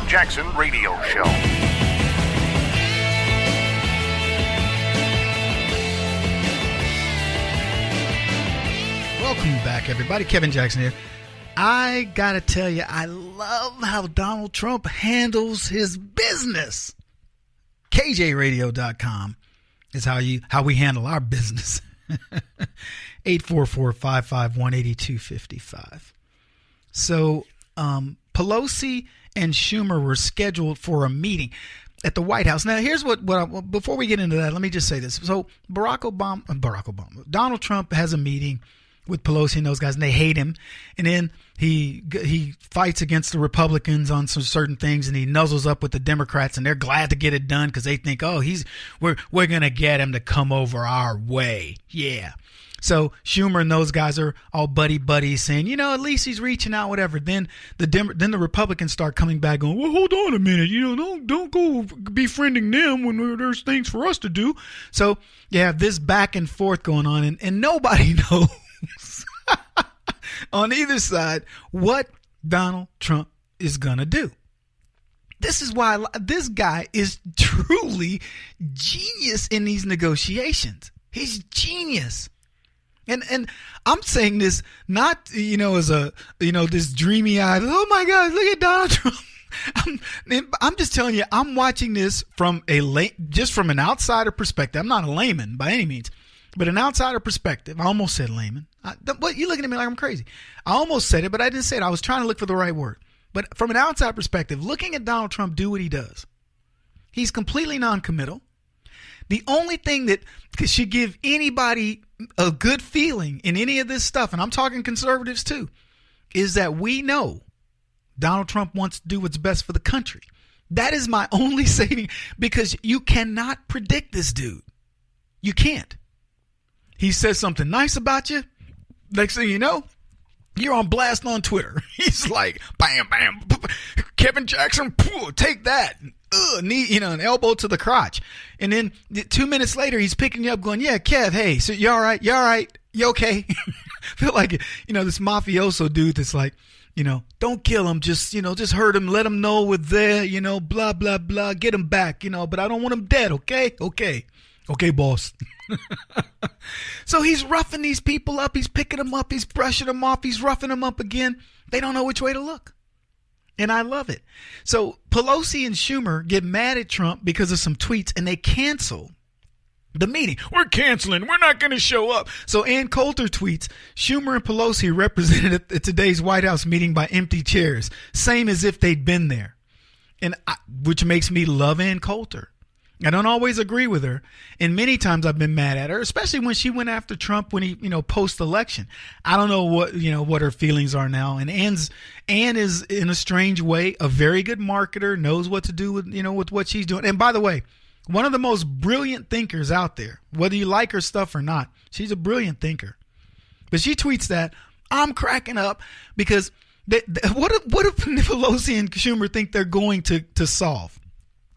Jackson Radio Show. Welcome back, everybody. Kevin Jackson here. I gotta tell you, I love how Donald Trump handles his business. KJRadio.com is how we handle our business. 844-551-8255. So Pelosi and Schumer were scheduled for a meeting at the White House. Now, here's before we get into that, let me just say this. So Donald Trump has a meeting with Pelosi and those guys, and they hate him. And then he fights against the Republicans on some certain things, and he nuzzles up with the Democrats, and they're glad to get it done because they think, we're going to get him to come over our way. Yeah. So Schumer and those guys are all buddy saying, at least he's reaching out, whatever. Then the Republicans start coming back going, well, hold on a minute. Don't go befriending them when there's things for us to do. So you have this back and forth going on, and nobody knows on either side what Donald Trump is going to do. This is why this guy is truly genius in these negotiations. He's genius. And I'm saying this not, as a, this dreamy eyed, oh my God, look at Donald Trump. I'm just telling you, I'm watching this from just from an outsider perspective. I'm not a layman by any means, but an outsider perspective. I almost said layman. But you're looking at me like I'm crazy. I almost said it, but I didn't say it. I was trying to look for the right word. But from an outside perspective, looking at Donald Trump do what he does, he's completely non-committal. The only thing that should give anybody a good feeling in any of this stuff, and I'm talking conservatives too, is that we know Donald Trump wants to do what's best for the country. That is my only saying, because you cannot predict this dude. You can't. He says something nice about you. Next thing you know, you're on blast on Twitter. He's like, bam, bam, Kevin Jackson, take that. Knee, an elbow to the crotch. And then 2 minutes later, he's picking you up going, yeah, Kev, hey, so you all right? You all right? You okay? Feel like, this mafioso dude that's like, don't kill him. Just hurt him. Let him know we're there, blah, blah, blah. Get him back, but I don't want him dead. Okay. Okay, boss. So he's roughing these people up. He's picking them up. He's brushing them off. He's roughing them up again. They don't know which way to look. And I love it. So Pelosi and Schumer get mad at Trump because of some tweets, and they cancel the meeting. We're canceling. We're not going to show up. So Ann Coulter tweets, Schumer and Pelosi represented at today's White House meeting by empty chairs, same as if they'd been there. Which makes me love Ann Coulter. I don't always agree with her, and many times I've been mad at her, especially when she went after Trump when he, post-election. I don't know what her feelings are now. And Ann is, in a strange way, a very good marketer, knows what to do with what she's doing. And by the way, one of the most brilliant thinkers out there, whether you like her stuff or not, she's a brilliant thinker. But she tweets that, I'm cracking up because what if Pelosi and Schumer think they're going to solve?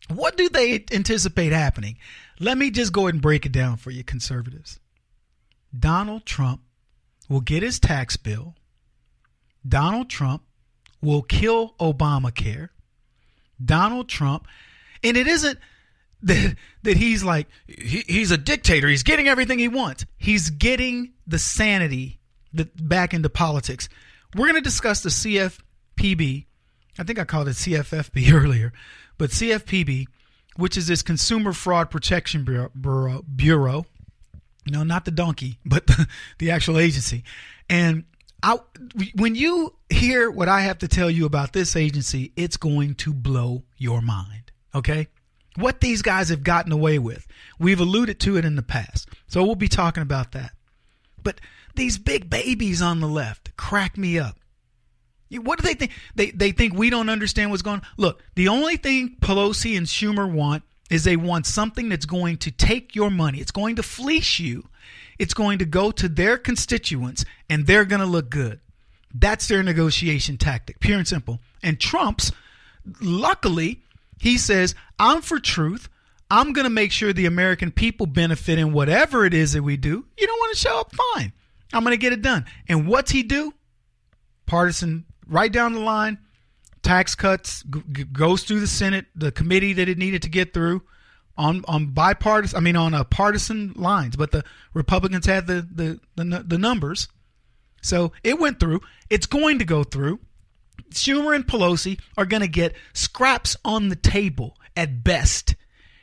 What do they anticipate happening? Let me just go ahead and break it down for you, conservatives. Donald Trump will get his tax bill. Donald Trump will kill Obamacare. Donald Trump, and it isn't that he's like, he's a dictator. He's getting everything he wants. He's getting the sanity back into politics. We're going to discuss the CFPB. I think I called it CFFB earlier. But CFPB, which is this Consumer Fraud Protection Bureau, not the donkey, but the actual agency. And when you hear what I have to tell you about this agency, it's going to blow your mind, okay? What these guys have gotten away with. We've alluded to it in the past, so we'll be talking about that. But these big babies on the left crack me up. What do they think? They think we don't understand what's going on. Look, the only thing Pelosi and Schumer want is they want something that's going to take your money. It's going to fleece you. It's going to go to their constituents, and they're going to look good. That's their negotiation tactic, pure and simple. And Trump's, luckily, he says, I'm for truth. I'm going to make sure the American people benefit in whatever it is that we do. You don't want to show up? Fine. I'm going to get it done. And what's he do? Partisan, right down the line, tax cuts, goes through the Senate, the committee that it needed to get through on bipartisan, on partisan lines. But the Republicans had the numbers. So it went through. It's going to go through. Schumer and Pelosi are going to get scraps on the table at best.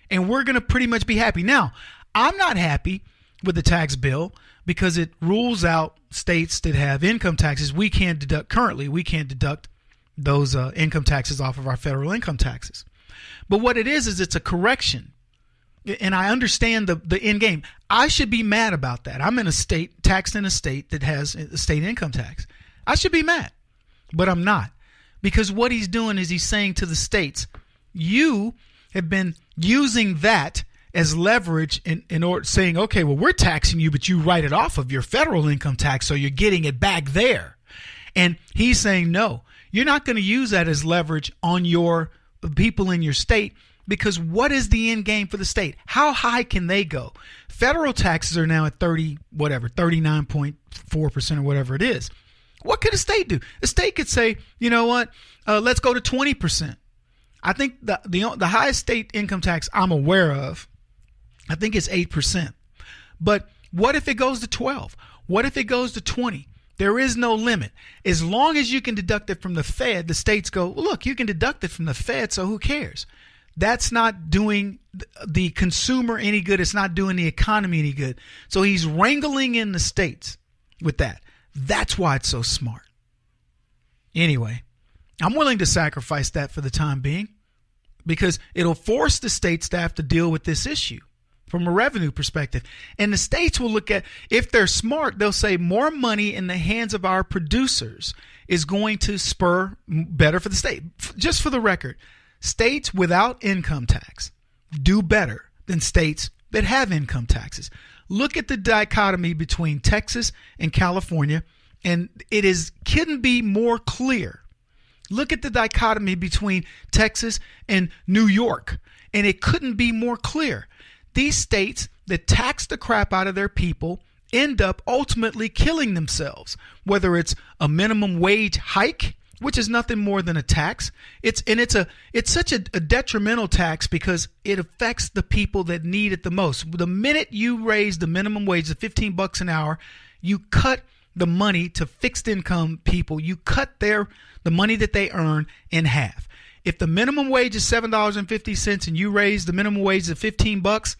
And we're going to pretty much be happy. Now, I'm not happy with the tax bill because it rules out states that have income taxes. We can't deduct those income taxes off of our federal income taxes. But what it is it's a correction. And I understand the end game. I should be mad about that. I'm in a state, taxed in a state that has a state income tax. I should be mad, but I'm not. Because what he's doing is he's saying to the states, you have been using that as leverage in order, saying, okay, well, we're taxing you, but you write it off of your federal income tax, so you're getting it back there. And he's saying, no, you're not going to use that as leverage on your people in your state, because what is the end game for the state? How high can they go? Federal taxes are now at 39.4% or whatever it is. What could a state do? A state could say, you know what, let's go to 20%. I think the highest state income tax I'm aware of, I think it's 8%. But what if it goes to 12? What if it goes to 20? There is no limit. As long as you can deduct it from the Fed, the states go, well, look, you can deduct it from the Fed, so who cares? That's not doing the consumer any good. It's not doing the economy any good. So he's wrangling in the states with that. That's why it's so smart. Anyway, I'm willing to sacrifice that for the time being because it'll force the states to have to deal with this issue from a revenue perspective. And the states will look at, if they're smart, they'll say more money in the hands of our producers is going to spur better for the state. Just for the record, states without income tax do better than states that have income taxes. Look at the dichotomy between Texas and California, and couldn't be more clear. Look at the dichotomy between Texas and New York, and it couldn't be more clear. These states that tax the crap out of their people end up ultimately killing themselves, whether it's a minimum wage hike, which is nothing more than a tax. It's such a detrimental tax because it affects the people that need it the most. The minute you raise the minimum wage to $15 an hour, you cut the money to fixed income people. You cut the money that they earn in half. If the minimum wage is $7.50 and you raise the minimum wage to $15,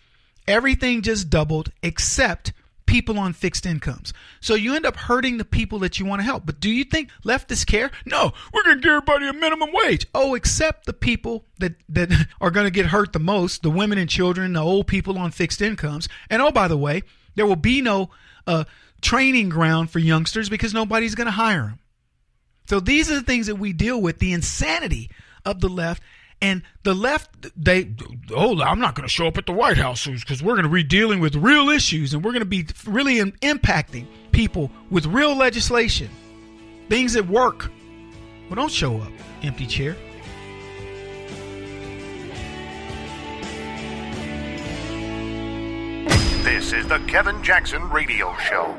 everything just doubled except people on fixed incomes. So you end up hurting the people that you want to help. But do you think leftists care? No, we're going to give everybody a minimum wage. Oh, except the people that are going to get hurt the most, the women and children, the old people on fixed incomes. And oh, by the way, there will be no training ground for youngsters because nobody's going to hire them. So these are the things that we deal with, the insanity of the left. And the left, I'm not going to show up at the White House because we're going to be dealing with real issues and we're going to be really impacting people with real legislation, things that work. Well, don't show up, empty chair. This is the Kevin Jackson Radio Show.